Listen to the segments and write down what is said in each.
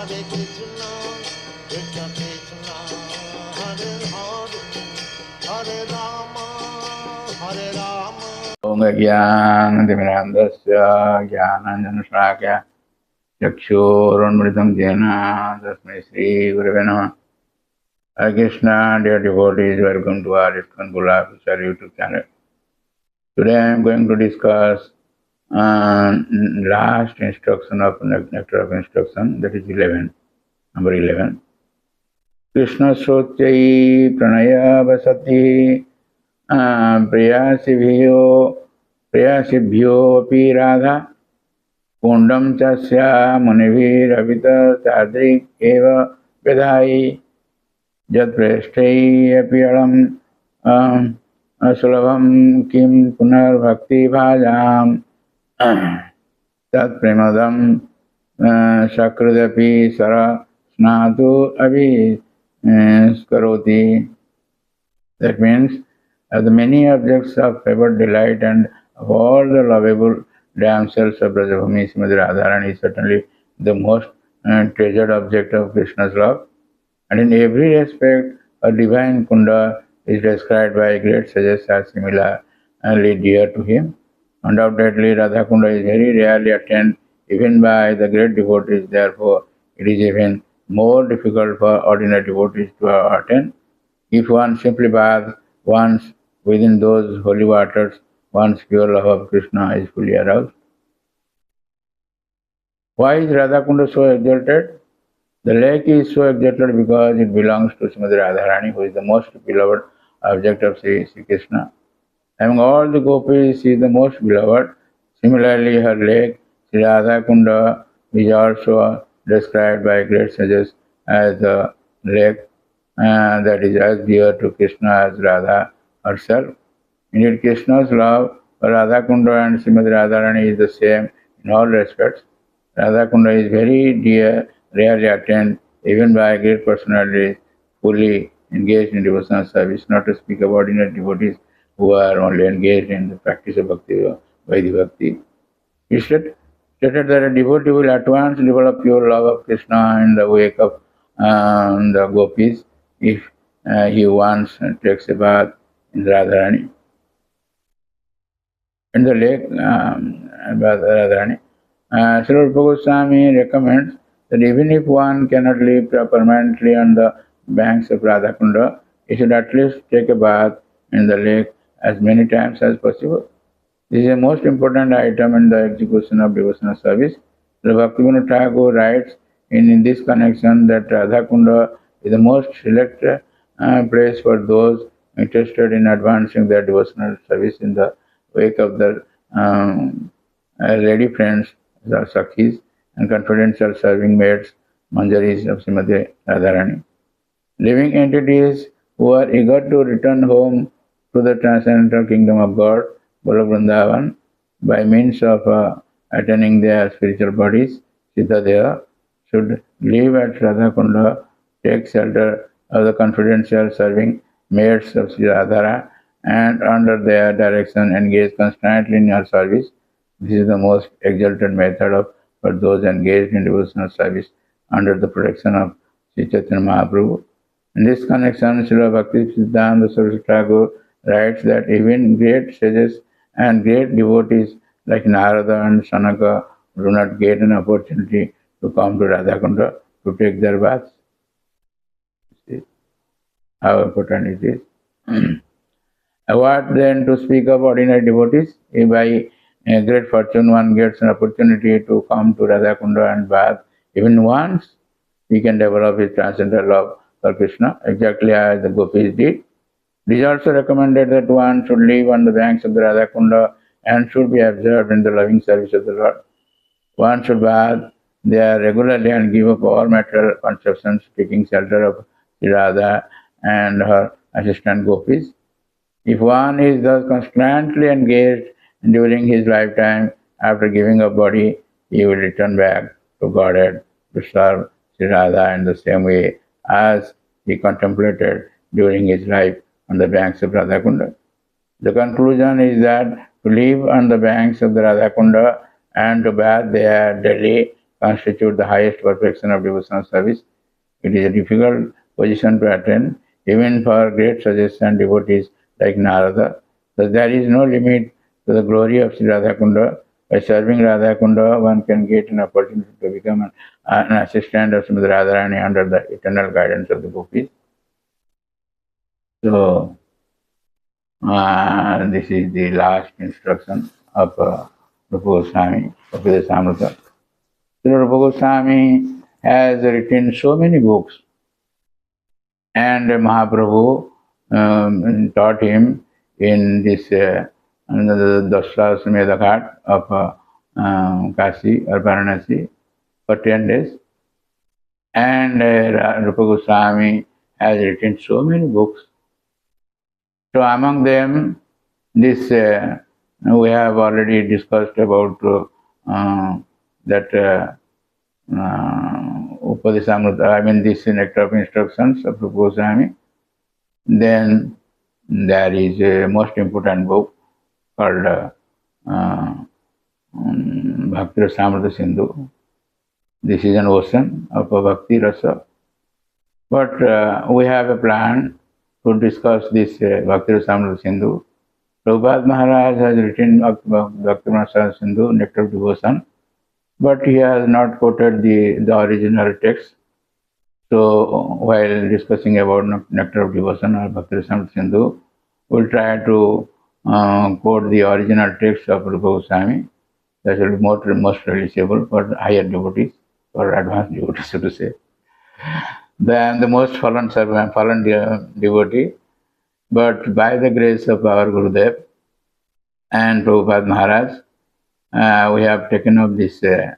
Krishna Krishna, Hare Hare, Hare Rama, Hare Rama. Om Jnana-timirandasya Jnananjana-shlakaya Chakshurunmritam Jena Tasmai Shri Gurave Namah. Hare Krishna, dear devotees, welcome to our ISKCONBURLA official YouTube channel. Today I am going to discuss last instruction of nectar of instruction, that is 11, number 11. Krishna Sotyai Pranaya Vasati Priyasibhyo api Radha Kundam Chasya Munivir Avita Tadrik Eva Vedai Jat Preshtai api alam Sulabham Kim Punar Bhakti Bhajam Tat Premadam Sakradapi Sara Snatu Avi Skaroti. That means, of the many objects of favored delight and of all the lovable damsels of Brajabhumi, Srimati Radharani is certainly the most treasured object of Krishna's love. And in every respect, a divine Kunda is described by great sages as similarly dear to him. Undoubtedly, Radha Kunda is very rarely attained even by the great devotees. Therefore, it is even more difficult for ordinary devotees to attain. If one simply baths once within those holy waters, one's pure love of Krishna is fully aroused. Why is Radhakunda so exalted? The lake is so exalted because it belongs to Srimati Radharani, who is the most beloved object of Sri Krishna. Among all the gopis, she is the most beloved. Similarly, her lake, Sri Radhakunda, is also described by great sages as the lake that is as dear to Krishna as Radha herself. Indeed, Krishna's love for Radhakunda and Srimati Radharani is the same in all respects. Radhakunda is very dear, rarely attained, even by great personalities fully engaged in devotional service, not to speak of ordinary devotees who are only engaged in the practice of bhakti, Vaidhi bhakti. He stated that a devotee will at once develop pure love of Krishna in the wake of the gopis if he once takes a bath in Radharani. In the lake Radharani, Srila Goswami recommends that even if one cannot live permanently on the banks of Radhakunda, he should at least take a bath in the lake as many times as possible. This is a most important item in the execution of devotional service. The Bhaktivinoda Thakur writes in this connection that Radhakunda is the most select place for those interested in advancing their devotional service in the wake of their lady friends, the Sakhis, and confidential serving maids, Manjaris of Srimati Radharani. Living entities who are eager to return home to the transcendental kingdom of God, Golok Vrindavan, by means of attaining their spiritual bodies, Siddhadeva, should live at Radhakunda, take shelter of the confidential serving maids of Sri Radhara, and under their direction engage constantly in her service. This is the most exalted method for those engaged in devotional service under the protection of Sri Chaitanya Mahaprabhu. In this connection, Srila Bhakti Siddhanta Saraswati Thakur writes that even great sages and great devotees like Narada and Sanaka do not get an opportunity to come to Radhakunda to take their baths. See how important it is. What then to speak of ordinary devotees? If by great fortune one gets an opportunity to come to Radhakunda and bath even once, he can develop his transcendental love for Krishna, exactly as the gopis did. It is also recommended that one should live on the banks of the Radhakunda and should be absorbed in the loving service of the Lord. One should bath there regularly and give up all material conceptions, taking shelter of Sri Radha and her assistant gopis. If one is thus constantly engaged during his lifetime, after giving up body, he will return back to Godhead to serve Sri Radha in the same way as he contemplated during his life on the banks of Radhakunda. The conclusion is that to live on the banks of the Radhakunda and to bath there daily constitute the highest perfection of devotional service. It is a difficult position to attain, even for great suggestion devotees like Narada. Thus, there is no limit to the glory of Sri Radhakunda. By serving Radhakunda, one can get an opportunity to become an assistant of Srimati Radharani under the eternal guidance of the gopis. So, this is the last instruction of Rupa Goswami, Bhaktivedanta Samrita. Sri Rupa Goswami has written so many books, and Mahaprabhu taught him in this the Daslasmedha Ghat of Kashi or Varanasi for 10 days. And Rupa Goswami has written so many books. So among them, this we have already discussed about that Upadesamrita, I mean this nectar of instructions of Rupa Goswami. Then there is a most important book called Bhakti Rasamrita Sindhu. This is an ocean of Bhakti Rasa. But we have a plan to discuss this Bhakti Rasamrita Sindhu. Prabhupada Maharaj has written Bhakti Rasamrita Sindhu, Nectar of Devotion, but he has not quoted the original text. So while discussing about Nectar of Devotion or Bhakti Rasamrita Sindhu, we'll try to quote the original text of Rupa Goswami. That will be most relatable for higher devotees, for advanced devotees, so to say. Then the most fallen devotee, but by the grace of our Gurudev and Prabhupada Maharaj, we have taken up this video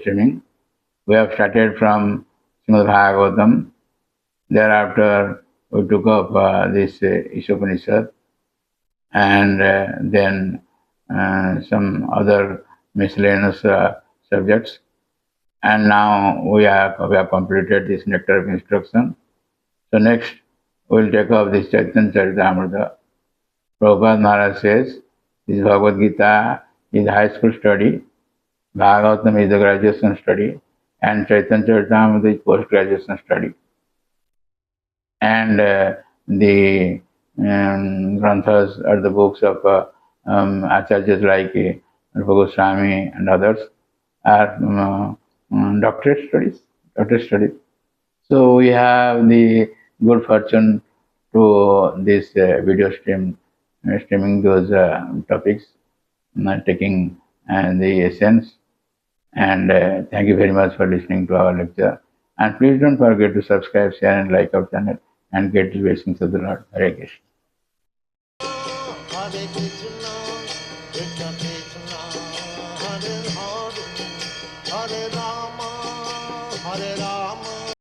streaming. We have started from Srimad Bhagavatam. Thereafter, we took up this Ishopanishad, and then some other miscellaneous subjects. And now we have completed this nectar of instruction. So next, we'll take up this Chaitanya Charitamrita. Prabhupada Maharaj says, this Bhagavad Gita is high school study, Bhagavatam is the graduation study, and Chaitanya Charitamrita is post-graduation study. And the granthas are the books of acharyas like Rupa Goswami and others are doctorate studies. So we have the good fortune to this video streaming those topics, taking the essence. And thank you very much for listening to our lecture. And please don't forget to subscribe, share, and like our channel and get the blessings of the Lord. Hare Krishna. Hare Krishna, Krishna Krishna, Hare Hare, Hare Rama, Hare Rama.